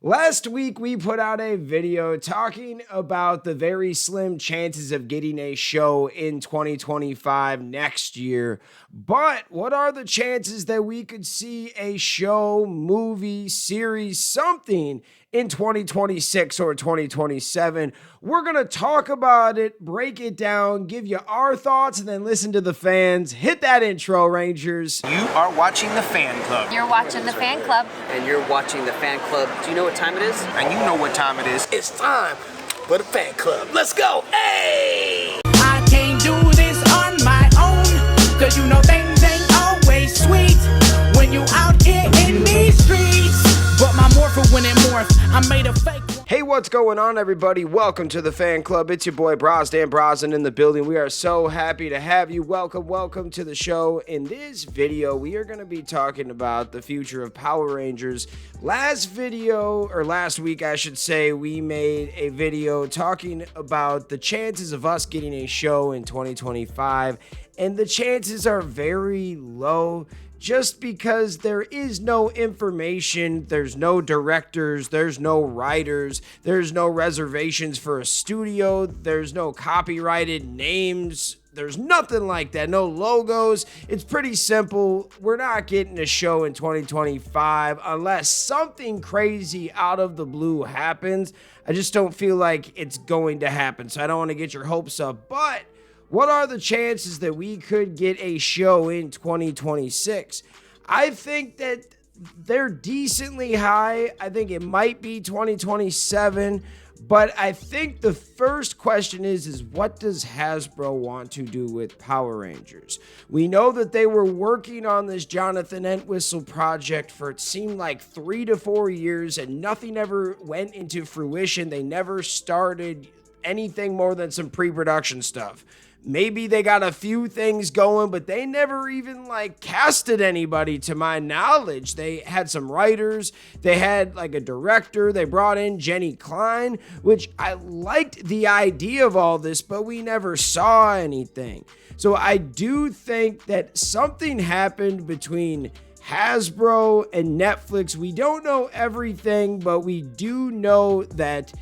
Last week, we put out a video talking about the very slim chances of getting a show in 2025 next year. But what are the chances that we could see a show, movie, series, something in 2026 or 2027? We're going to talk about it, break it down, give you our thoughts, and then listen to the fans. Hit that intro, Rangers. You are watching the Fan Club. You're watching the Fan Club. And you're watching the Fan Club. Do you know what time it is? And you know what time it is. It's time for the Fan Club. Let's go. Hey! I can't do this on my own, cause you know things ain't always sweet when you out here in these streets. But my morpher when it morphed, I made a fake. Hey, what's going on, everybody? Welcome to the Fan Club. It's your boy Dan Brosnan in the building. We are so happy to have you. Welcome to the show. In this video, we are going to be talking about the future of Power Rangers. Last week, I should say, we made a video talking about the chances of us getting a show in 2025, and the chances are very low. Just because there is no information, there's no directors, there's no writers, there's no reservations for a studio, there's no copyrighted names, there's nothing like that, no logos. It's pretty simple. We're not getting a show in 2025 unless something crazy out of the blue happens. I just don't feel like it's going to happen, so I don't want to get your hopes up, but what are the chances that we could get a show in 2026? I think that they're decently high. I think it might be 2027. But I think the first question is what does Hasbro want to do with Power Rangers? We know that they were working on this Jonathan Entwistle project for it seemed like 3 to 4 years, and nothing ever went into fruition. They never started anything more than some pre-production stuff. Maybe they got a few things going, but they never even casted anybody to my knowledge. They had some writers, they had a director, they brought in Jenny Klein, which I liked the idea of all this, but we never saw anything. So I do think that something happened between Hasbro and Netflix. We don't know everything, but we do know that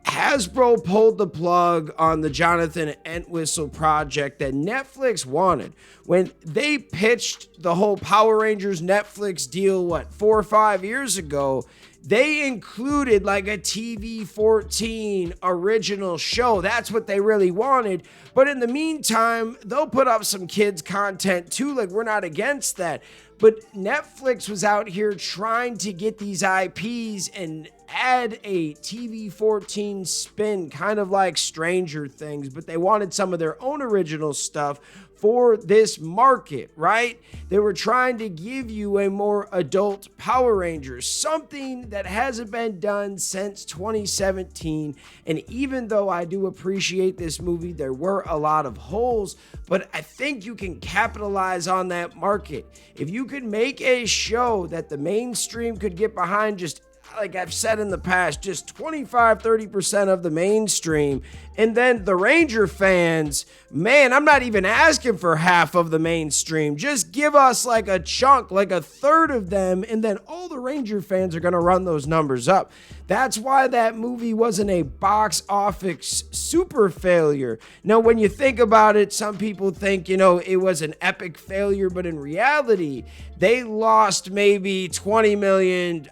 Hasbro pulled the plug on the Jonathan Entwistle project that Netflix wanted. When they pitched the whole Power Rangers Netflix deal, 4 or 5 years ago, they included a TV 14 original show. That's what they really wanted. But in the meantime, they'll put up some kids content too. We're not against that. But Netflix was out here trying to get these IPs and add a TV 14 spin, kind of like Stranger Things, but they wanted some of their own original stuff for this market, right? They were trying to give you a more adult Power Rangers, something that hasn't been done since 2017. And even though I do appreciate this movie, there were a lot of holes, but I think you can capitalize on that market. If you could make a show that the mainstream could get behind, just like I've said in the past, just 25-30% of the mainstream, and then the Ranger fans, man, I'm not even asking for half of the mainstream. Just give us a chunk, a third of them, and then all the Ranger fans are going to run those numbers up. That's why that movie wasn't a box office super failure. Now, when you think about it, some people think, it was an epic failure, but in reality, they lost maybe 20 million,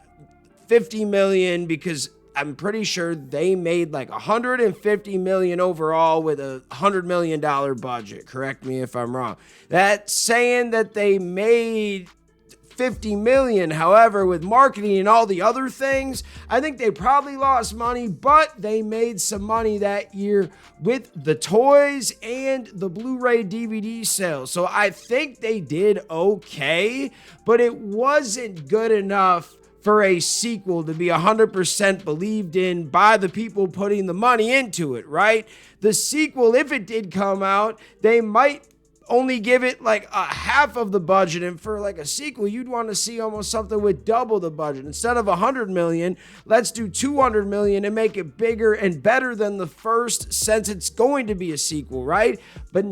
50 million, because I'm pretty sure they made 150 million overall with a $100 million budget. Correct me if I'm wrong. That's saying that they made 50 million. However, with marketing and all the other things, I think they probably lost money, but they made some money that year with the toys and the Blu-ray DVD sales. So I think they did okay, but it wasn't good enough for a sequel to be 100% believed in by the people putting the money into it, right? The sequel, if it did come out, they might only give it a half of the budget, and for a sequel, you'd want to see almost something with double the budget. Instead of 100 million, let's do 200 million and make it bigger and better than the first, since it's going to be a sequel, right? But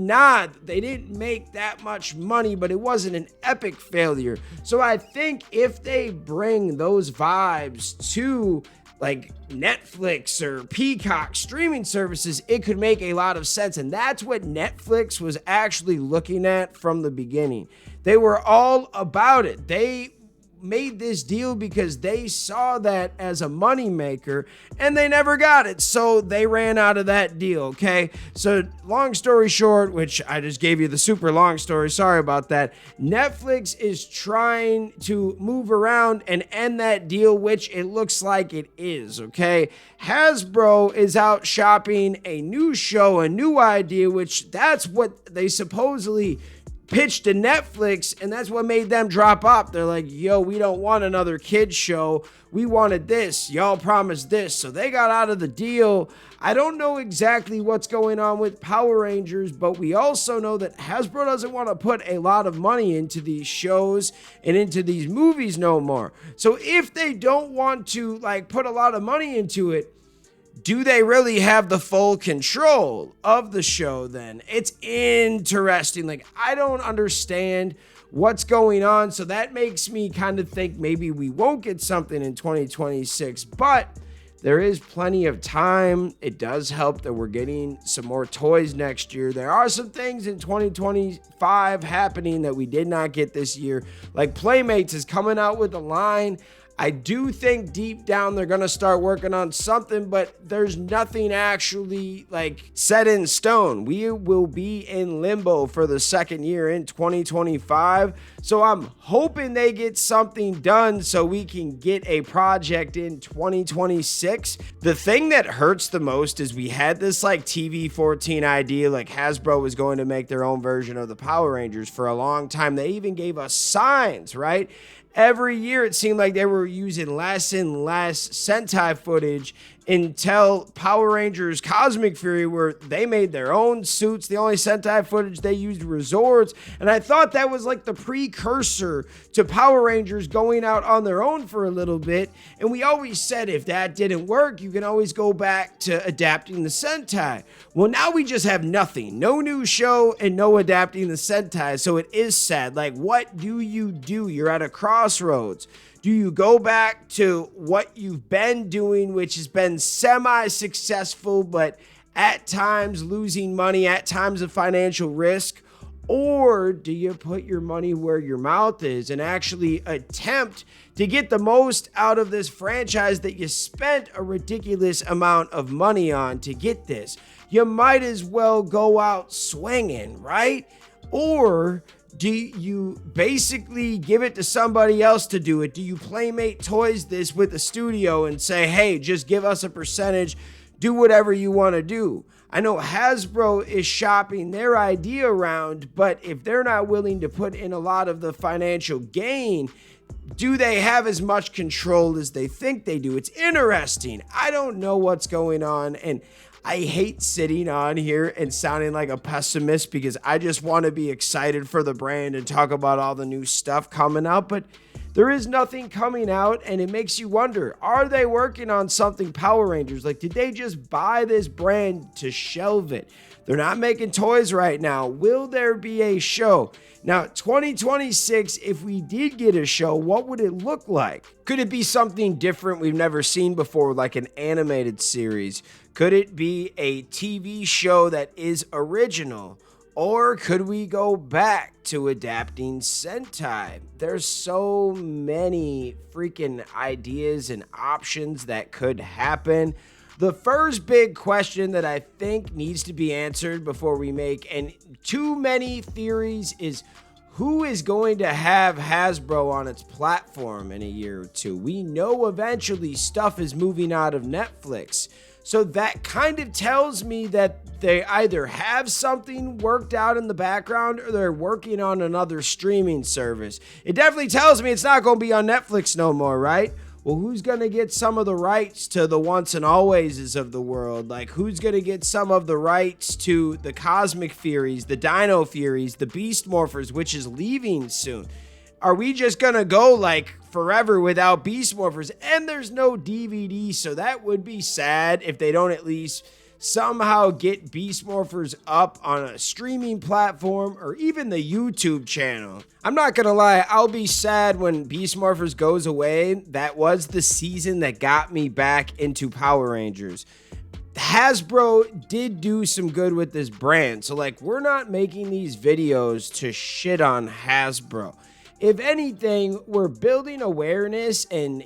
they didn't make that much money, but it wasn't an epic failure. So I think if they bring those vibes to like Netflix or Peacock streaming services, it could make a lot of sense. And that's what Netflix was actually looking at from the beginning. They were all about it. They made this deal because they saw that as a moneymaker and they never got it. So they ran out of that deal. Okay. So long story short, which I just gave you the super long story. Sorry about that. Netflix is trying to move around and end that deal, which it looks like it is. Okay. Hasbro is out shopping a new show, a new idea, which that's what they supposedly pitched to Netflix, and that's what made them drop off. They're like, yo, we don't want another kids show. We wanted this. Y'all promised this. So they got out of the deal. I don't know exactly what's going on with Power Rangers, but we also know that Hasbro doesn't want to put a lot of money into these shows and into these movies no more. So if they don't want to put a lot of money into it, do they really have the full control of the show then? It's interesting. I don't understand what's going on. So that makes me kind of think maybe we won't get something in 2026, but there is plenty of time. It does help that we're getting some more toys next year. There are some things in 2025 happening that we did not get this year. Like Playmates is coming out with a line. I do think deep down they're going to start working on something, but there's nothing actually set in stone. We will be in limbo for the second year in 2025. So I'm hoping they get something done so we can get a project in 2026. The thing that hurts the most is we had this TV 14 idea, Hasbro was going to make their own version of the Power Rangers for a long time. They even gave us signs, right? Every year it seemed like they were using less and less Sentai footage until Power Rangers Cosmic Fury, where they made their own suits. The only Sentai footage they used were Zords. And I thought that was the precursor to Power Rangers going out on their own for a little bit. And we always said if that didn't work, you can always go back to adapting the Sentai. Well, now we just have nothing. No new show and no adapting the Sentai. So it is sad. What do? You're at a crossroads. Do you go back to what you've been doing, which has been semi-successful, but at times losing money, at times of financial risk? Or do you put your money where your mouth is and actually attempt to get the most out of this franchise that you spent a ridiculous amount of money on to get this? You might as well go out swinging, right? Or do you basically give it to somebody else to do it? Do you Playmate Toys this with the studio and say, hey, just give us a percentage, do whatever you want to do? I know Hasbro is shopping their idea around, but if they're not willing to put in a lot of the financial gain, do they have as much control as they think they do? It's interesting. I don't know what's going on, and I hate sitting on here and sounding like a pessimist because I just want to be excited for the brand and talk about all the new stuff coming out, but there is nothing coming out, and it makes you wonder, are they working on something Power Rangers? Did they just buy this brand to shelve it? They're not making toys right now. Will there be a show? Now, 2026, if we did get a show, what would it look like? Could it be something different we've never seen before, like an animated series? Could it be a TV show that is original? Or could we go back to adapting Sentai? There's so many freaking ideas and options that could happen. The first big question that I think needs to be answered before we make and too many theories is who is going to have Hasbro on its platform in a year or two? We know eventually stuff is moving out of Netflix. So that kind of tells me that they either have something worked out in the background or they're working on another streaming service. It definitely tells me it's not going to be on Netflix no more, right? Well, who's going to get some of the rights to the Once and Alwayses of the world? Who's going to get some of the rights to the Cosmic Furies, the Dino Furies, the Beast Morphers, which is leaving soon? Are we just going to go forever without Beast Morphers? And there's no DVD, so that would be sad if they don't at least somehow get Beast Morphers up on a streaming platform or even the YouTube channel. I'm not gonna lie, I'll be sad when Beast Morphers goes away. That was the season that got me back into Power Rangers. Hasbro did do some good with this brand, so like, we're not making these videos to shit on Hasbro. If anything, we're building awareness and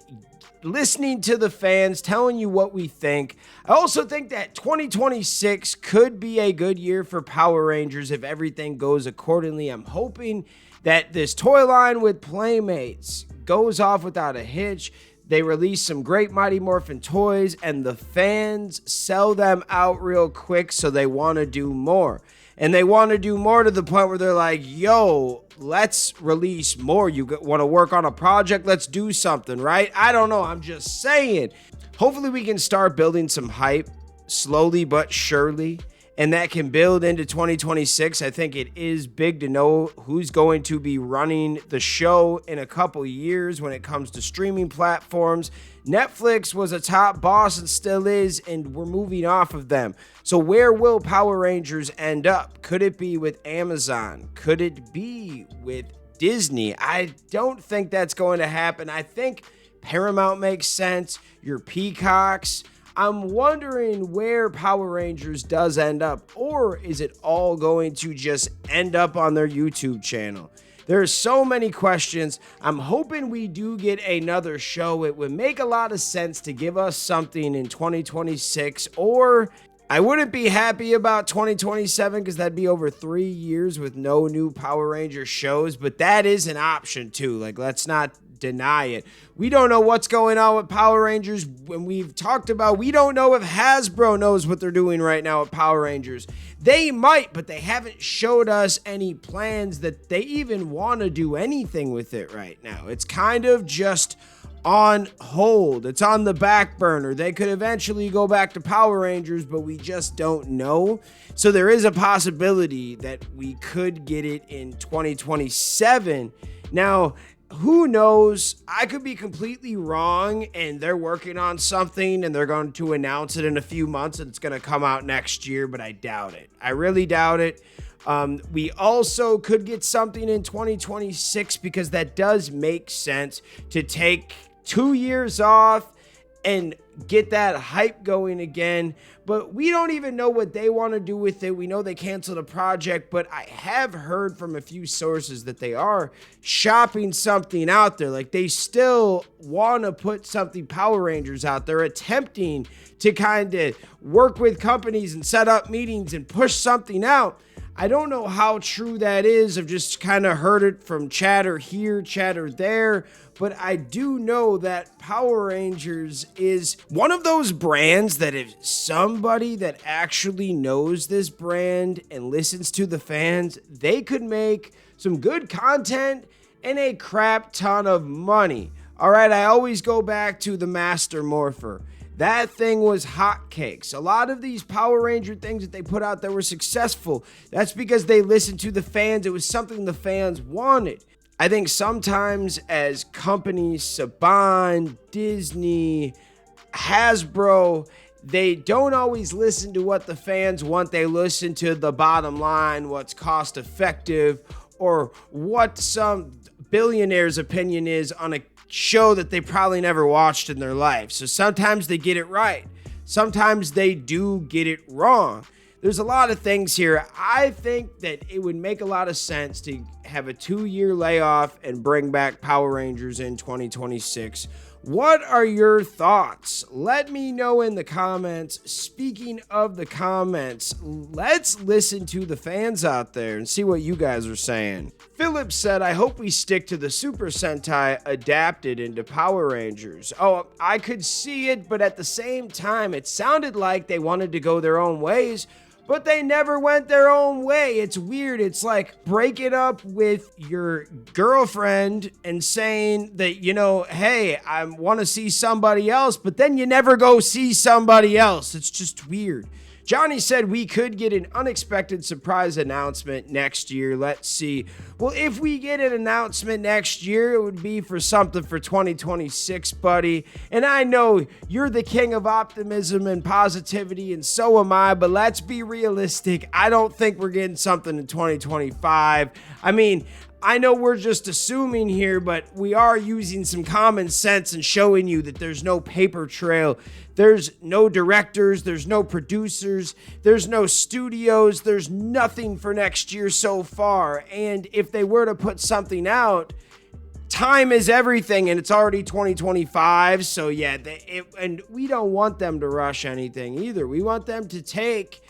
listening to the fans, telling you what we think. I also think that 2026 could be a good year for Power Rangers if everything goes accordingly. I'm hoping that this toy line with Playmates goes off without a hitch. They release some great Mighty Morphin toys and the fans sell them out real quick, so they want to do more. And they want to do more to the point where they're like, yo, let's release more. You want to work on a project? Let's do something, right? I don't know. I'm just saying. Hopefully we can start building some hype slowly but surely, and that can build into 2026. I think it is big to know who's going to be running the show in a couple years when it comes to streaming platforms. Netflix was a top boss and still is, and we're moving off of them. So where will Power Rangers end up? Could it be with Amazon? Could it be with Disney? I don't think that's going to happen. I think Paramount makes sense. Your Peacocks. I'm wondering where Power Rangers does end up, or is it all going to just end up on their YouTube channel? There's so many questions. I'm hoping we do get another show. It would make a lot of sense to give us something in 2026, or I wouldn't be happy about 2027 because that'd be over 3 years with no new Power Ranger shows, but that is an option too. Like, let's not deny it. We don't know what's going on with Power Rangers. When we've talked about, we don't know if Hasbro knows what they're doing right now with Power Rangers. They might, but they haven't showed us any plans that they even want to do anything with it right now. It's kind of just on hold. It's on the back burner. They could eventually go back to Power Rangers, but we just don't know. So there is a possibility that we could get it in 2027. Now, who knows? I could be completely wrong and they're working on something and they're going to announce it in a few months and it's going to come out next year, but I doubt it. I really doubt it. We also could get something in 2026 because that does make sense to take 2 years off and get that hype going again. But we don't even know what they want to do with it. We know they canceled a project, but I have heard from a few sources that they are shopping something out there. Like, they still want to put something Power Rangers out there, attempting to kind of work with companies and set up meetings and push something out. I don't know how true that is. I've just kind of heard it from chatter here, chatter there. But I do know that Power Rangers is one of those brands that if somebody that actually knows this brand and listens to the fans, they could make some good content and a crap ton of money. All right, I always go back to the Master Morpher. That thing was hotcakes. A lot of these Power Ranger things that they put out there were successful. That's because they listened to the fans. It was something the fans wanted. I think sometimes as companies, Saban, Disney, Hasbro, they don't always listen to what the fans want. They listen to the bottom line, what's cost effective, or what some billionaire's opinion is on a show that they probably never watched in their life. So sometimes they get it right. Sometimes they do get it wrong. There's a lot of things here. I think that it would make a lot of sense to have a 2-year layoff and bring back Power Rangers in 2026. What are your thoughts? Let me know in the comments. Speaking of the comments, let's listen to the fans out there and see what you guys are saying. Philip said, I hope we stick to the Super Sentai adapted into Power Rangers. Oh, I could see it, but at the same time, it sounded like they wanted to go their own ways, but they never went their own way. It's weird. It's like breaking up with your girlfriend and saying that, you know, hey, I want to see somebody else, but then you never go see somebody else. It's just weird. Johnny said we could get an unexpected surprise announcement next year. Let's see. Well, if we get an announcement next year, it would be for something for 2026, buddy. And I know you're the king of optimism and positivity, and so am I, but let's be realistic. I don't think we're getting something in 2025. I mean, I know we're just assuming here, but we are using some common sense and showing you that there's no paper trail. There's no directors, there's no producers, there's no studios, there's nothing for next year so far. And if they were to put something out, time is everything, and it's already 2025. So yeah, and we don't want them to rush anything either. We want them to take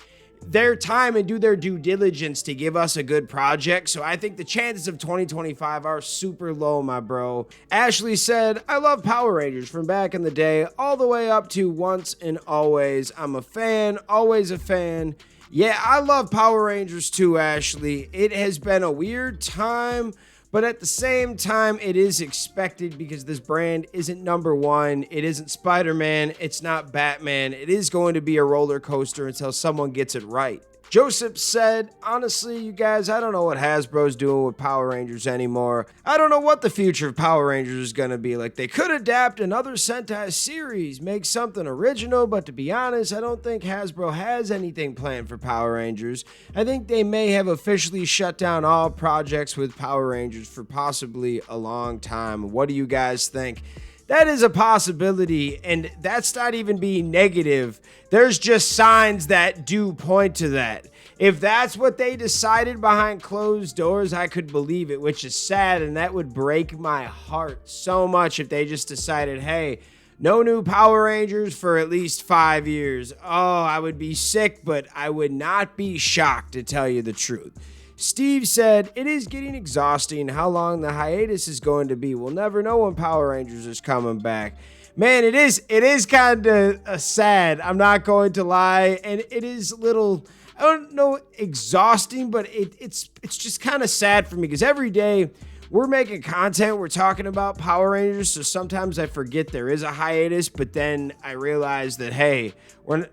their time and do their due diligence to give us a good project. So I think the chances of 2025 are super low, my bro. Ashley said, I love Power Rangers from back in the day all the way up to Once and Always. I'm a fan, always a fan. Yeah, I love Power Rangers too, Ashley. It has been a weird time, but at the same time, it is expected because this brand isn't number one. It isn't Spider-Man. It's not Batman. It is going to be a roller coaster until someone gets it right. Joseph said, honestly, you guys, I don't know what Hasbro's doing with Power Rangers anymore. I don't know what the future of Power Rangers is going to be. Like, they could adapt another Sentai series, make something original, but to be honest, I don't think Hasbro has anything planned for Power Rangers. I think they may have officially shut down all projects with Power Rangers for possibly a long time. What do you guys think? That is a possibility, and that's not even being negative. There's just signs that do point to that. If that's what they decided behind closed doors, I could believe it, which is sad, and that would break my heart so much if they just decided, hey, no new Power Rangers for at least 5 years. Oh, I would be sick, but I would not be shocked, to tell you the truth. Steve said, it is getting exhausting how long the hiatus is going to be. We'll never know when Power Rangers is coming back. Man, it is kind of sad. I'm not going to lie. And it is a little, I don't know, exhausting, but it's just kind of sad for me because every day we're making content. We're talking about Power Rangers. So sometimes I forget there is a hiatus, but then I realize that, hey, we're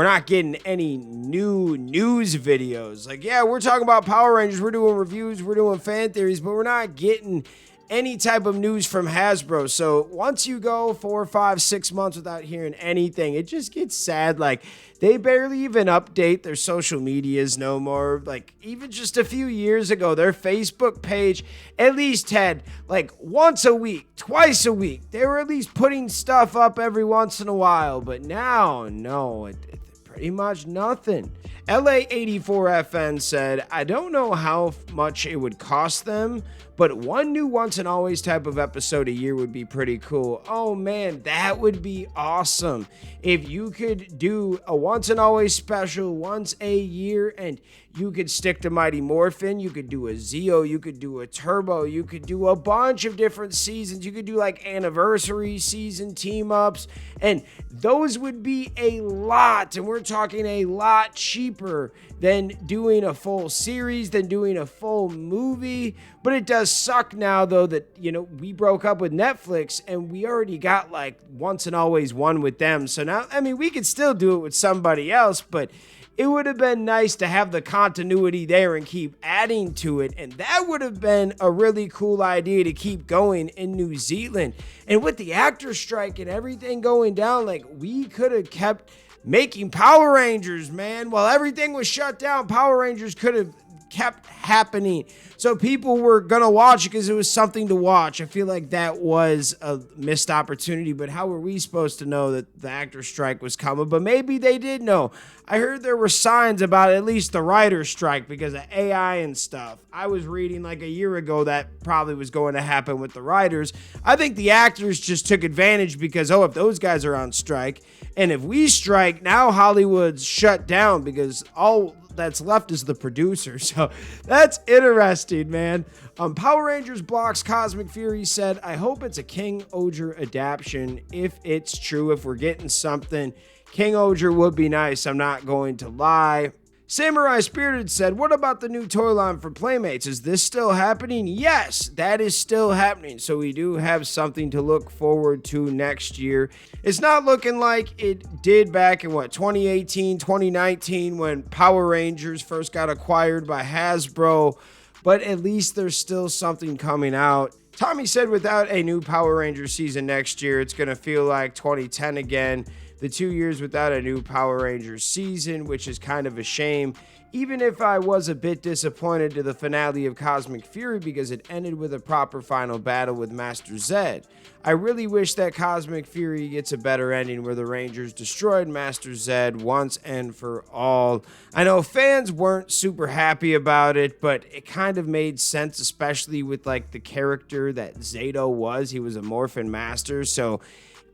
not getting any new news videos. Like, yeah, we're talking about Power Rangers, we're doing reviews, we're doing fan theories, but we're not getting any type of news from Hasbro. So once you go 4, 5, 6 months without hearing anything, it just gets sad. Like, they barely even update their social medias no more. Like, even just a few years ago, their Facebook page at least had like once a week, twice a week. They were at least putting stuff up every once in a while, but now, no, pretty much nothing. LA84FN said, I don't know how much it would cost them, but one new Once and Always type of episode a year would be pretty cool. Oh man, that would be awesome. If you could do a Once and Always special once a year and you could stick to Mighty Morphin, you could do a Zeo, you could do a Turbo, you could do a bunch of different seasons, you could do like anniversary season team-ups, and those would be a lot, and we're talking a lot cheaper than doing a full series, than doing a full movie. But it does suck now, though, that, you know, we broke up with Netflix and we already got like Once and Always one with them. So now, I mean, we could still do it with somebody else, but it would have been nice to have the continuity there and keep adding to it. And that would have been a really cool idea to keep going in New Zealand. And with the actor strike and everything going down, like, we could have kept making Power Rangers, man. While everything was shut down, Power Rangers could have kept happening. So people were gonna watch it because it was something to watch. I feel like that was a missed opportunity, but how were we supposed to know that the actor strike was coming? But maybe they did know. I heard there were signs about at least the writer's strike because of AI and stuff. I was reading like a year ago that probably was going to happen with the writers. I think the actors just took advantage because, oh, if those guys are on strike, and if we strike, now Hollywood's shut down because all that's left is the producer. So that's interesting, man. Power Rangers Blocks Cosmic Fury said, I hope it's a King Oger adaptation. If it's true, if we're getting something, King Oger would be nice. I'm not going to lie. Samurai Spirited said, what about the new toy line for Playmates? Is this still happening? Yes, that is still happening. So we do have something to look forward to next year. It's not looking like it did back in 2018, 2019 when Power Rangers first got acquired by Hasbro, but at least there's still something coming out. Tommy said without a new Power Ranger season next year, it's going to feel like 2010 again. The 2 years without a new Power Rangers season, which is kind of a shame. Even if I was a bit disappointed to the finale of Cosmic Fury because it ended with a proper final battle with Master Zed. I really wish that Cosmic Fury gets a better ending where the Rangers destroyed Master Zed once and for all. I know fans weren't super happy about it, but it kind of made sense, especially with like the character that Zato was. He was a Morphin Master, so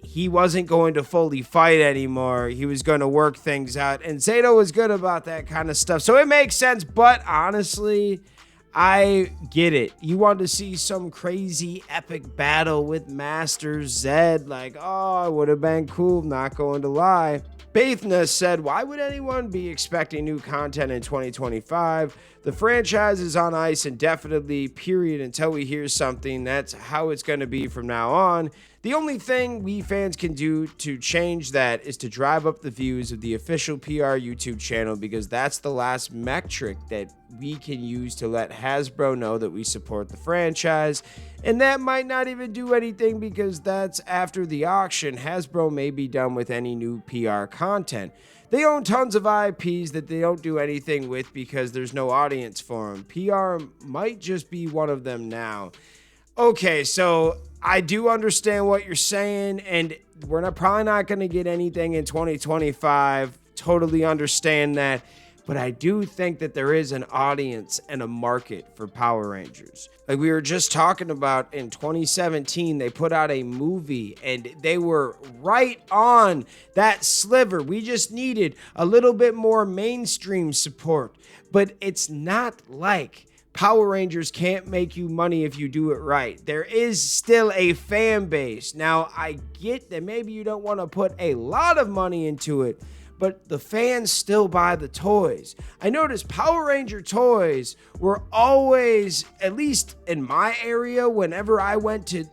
he wasn't going to fully fight anymore. He was going to work things out. And Zato was good about that kind of stuff. So it makes sense. But honestly, I get it. You want to see some crazy epic battle with Master Zed. Like, oh, it would have been cool. Not going to lie. Baithna said, why would anyone be expecting new content in 2025? The franchise is on ice indefinitely, period, until we hear something. That's how it's going to be from now on. The only thing we fans can do to change that is to drive up the views of the official PR YouTube channel, because that's the last metric that we can use to let Hasbro know that we support the franchise. And that might not even do anything because that's after the auction. Hasbro may be done with any new PR content. They own tons of IPs that they don't do anything with because there's no audience for them. PR might just be one of them now. Okay, so I do understand what you're saying, and we're probably not going to get anything in 2025. Totally understand that. But I do think that there is an audience and a market for Power Rangers. Like we were just talking about in 2017, they put out a movie and they were right on that sliver. We just needed a little bit more mainstream support. But it's not like Power Rangers can't make you money if you do it right. There is still a fan base. Now, I get that maybe you don't want to put a lot of money into it, but the fans still buy the toys. I noticed Power Ranger toys were always, at least in my area, whenever I went to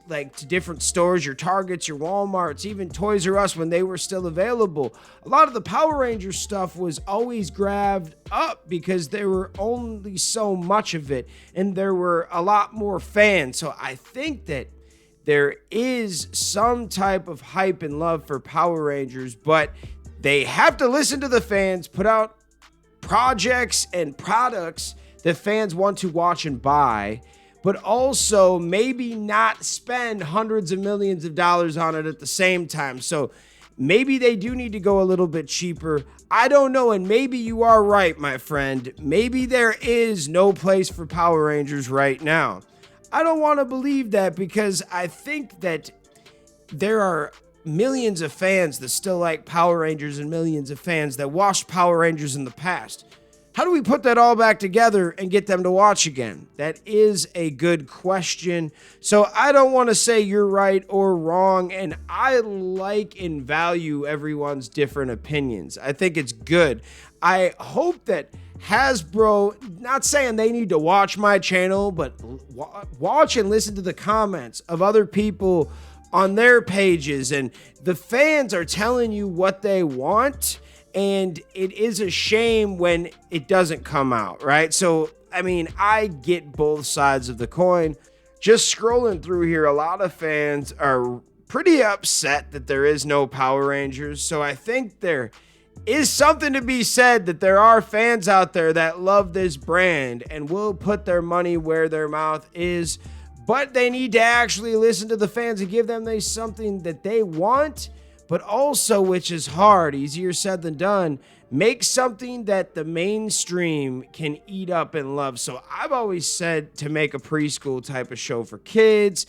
different stores, your Targets, your Walmarts, even Toys R Us when they were still available, a lot of the Power Ranger stuff was always grabbed up because there were only so much of it and there were a lot more fans. So I think that there is some type of hype and love for Power Rangers, but they have to listen to the fans, put out projects and products that fans want to watch and buy, but also maybe not spend hundreds of millions of dollars on it at the same time. So maybe they do need to go a little bit cheaper. I don't know, and maybe you are right, my friend. Maybe there is no place for Power Rangers right now. I don't want to believe that because I think that there are millions of fans that still like Power Rangers and millions of fans that watched Power Rangers in the past. How do we put that all back together and get them to watch again? That is a good question. So I don't want to say you're right or wrong, and I like and value everyone's different opinions. I think it's good. I hope that Hasbro, not saying they need to watch my channel, but watch and listen to the comments of other people on their pages, and the fans are telling you what they want, and it is a shame when it doesn't come out, right? So, I mean, I get both sides of the coin. Just scrolling through here, a lot of fans are pretty upset that there is no Power Rangers, so I think there is something to be said that there are fans out there that love this brand and will put their money where their mouth is. But they need to actually listen to the fans and give them something that they want, but also, which is hard, easier said than done, make something that the mainstream can eat up and love. So I've always said to make a preschool type of show for kids,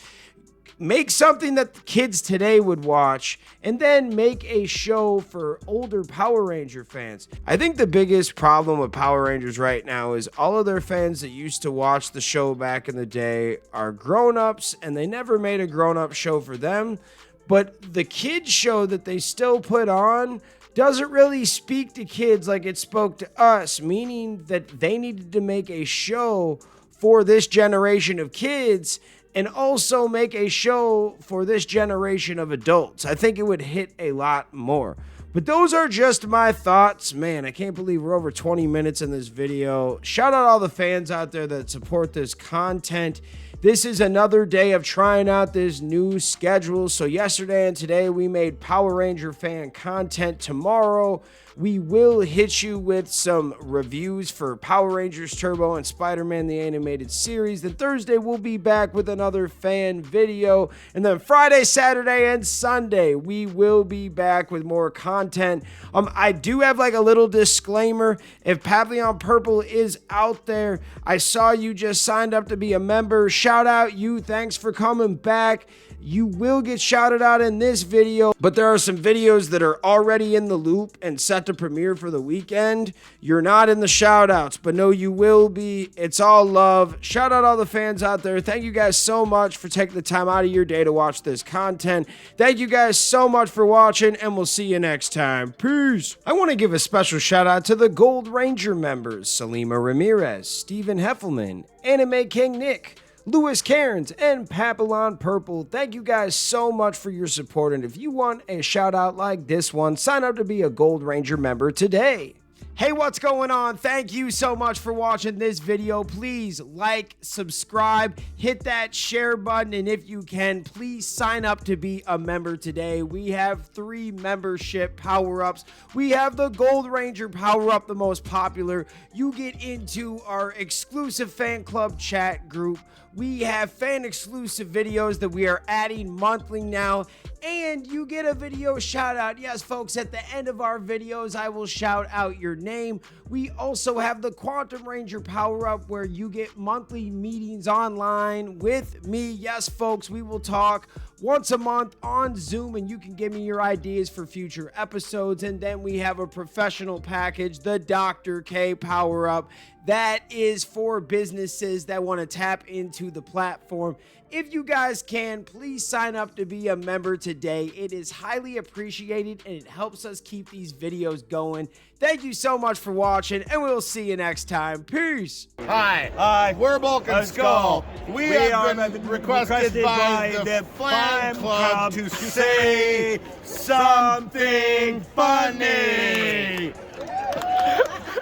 make something that the kids today would watch, and then make a show for older Power Ranger fans. I think the biggest problem with Power Rangers right now is all of their fans that used to watch the show back in the day are grown-ups, and they never made a grown-up show for them. but the kids show that they still put on doesn't really speak to kids like it spoke to us, meaning that they needed to make a show for this generation of kids and also make a show for this generation of adults. I think it would hit a lot more. But those are just my thoughts. Man, I can't believe we're over 20 minutes in this video. Shout out all the fans out there that support this content. This is another day of trying out this new schedule. So yesterday and today we made Power Ranger fan content. Tomorrow we will hit you with some reviews for Power Rangers Turbo and Spider-Man the Animated Series. Then Thursday we'll be back with another fan video. And then Friday, Saturday, and Sunday we will be back with more content. I do have like a little disclaimer. If Papillon Purple is out there, I saw you just signed up to be a member. Shout out you. Thanks for coming back. You will get shouted out in this video, but there are some videos that are already in the loop and set to premiere for the weekend. You're not in the shout outs, but no, you will be. It's all love. Shout out all the fans out there. Thank you guys so much for taking the time out of your day to watch this content. Thank you guys so much for watching, and we'll see you next time. Peace. I want to give a special shout out to the Gold Ranger members, Salima Ramirez, Stephen Heffelman, Anime King Nick, Louis Cairns, and Papillon Purple. Thank you guys so much for your support, and if you want a shout out like this one, sign up to be a Gold Ranger member today. Hey, what's going on? Thank you so much for watching this video. Please like, subscribe, hit that share button, and if you can, please sign up to be a member today. We have 3 membership power-ups. We have the Gold Ranger power-up, the most popular. You get into our exclusive fan club chat group. We have fan-exclusive videos that we are adding monthly now, and you get a video shout-out. Yes, folks, at the end of our videos, I will shout out your name. We also have the Quantum Ranger power-up, where you get monthly meetings online with me. Yes, folks, we will talk once a month on Zoom, and you can give me your ideas for future episodes. And then we have a professional package, the Dr. K power-up. That is for businesses that want to tap into the platform. If you guys can, please sign up to be a member today. It is highly appreciated, and it helps us keep these videos going. Thank you so much for watching, and we'll see you next time. Peace. Hi, we're Bulk and Skull. We have been requested by the fan club to say something funny.